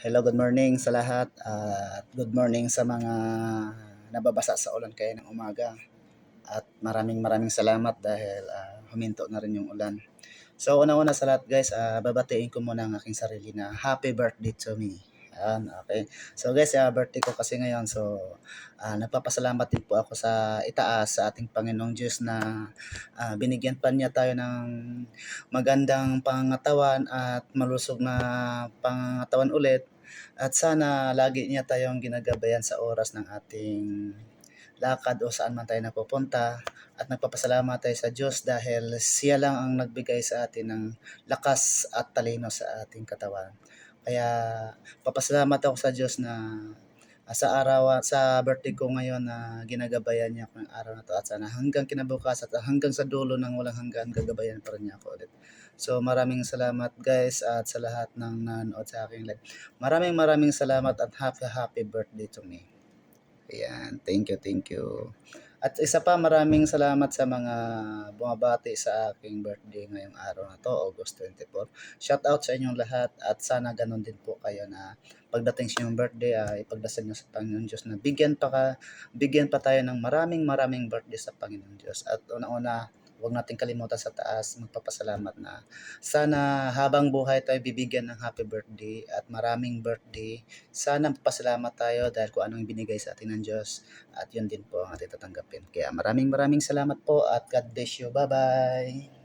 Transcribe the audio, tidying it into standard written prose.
Hello, good morning sa lahat at good morning sa mga nababasa sa ulan kayo ng umaga. At maraming salamat dahil huminto na rin yung ulan. So una-una sa lahat guys, babatiin ko muna ang aking sarili na happy birthday to me. Ayan, okay. So guys, birthday ko kasi ngayon. So nagpapasalamat din po ako sa itaas sa ating Panginoong Diyos na binigyan pa niya tayo ng magandang pangangatawan at malusog na pangangatawan ulit. At sana lagi niya tayong ginagabayan sa oras ng ating lakad o saan man tayo napupunta. At nagpapasalamat tayo sa Diyos dahil siya lang ang nagbigay sa atin ng lakas at talino sa ating katawan. Kaya papasalamat ako sa Diyos na sa araw sa birthday ko ngayon na ginagabayan niya ako ng araw na to at sana hanggang kinabukasan at hanggang sa dulo ng walang hanggan gagabayan pa rin niya ako ulit. So maraming salamat guys at sa lahat ng nanood sa aking live. Maraming salamat at happy birthday to me. Ayan, thank you. At isa pa, maraming salamat sa mga bumabati sa aking birthday ngayong araw na to, August 24. Shout out sa inyong lahat at sana ganun din po kayo na pagdating sa inyong birthday, ipagdasal nyo sa Panginoon Diyos na bigyan pa tayo ng maraming birthday sa Panginoon Diyos. At una-una, huwag natin kalimutan sa taas, magpapasalamat na sana habang buhay tayo bibigyan ng happy birthday at maraming birthday. Sana magpasalamat tayo dahil kung anong binigay sa atin ng Diyos at yun din po ang ating tatanggapin. Kaya maraming salamat po at God bless you. Bye-bye!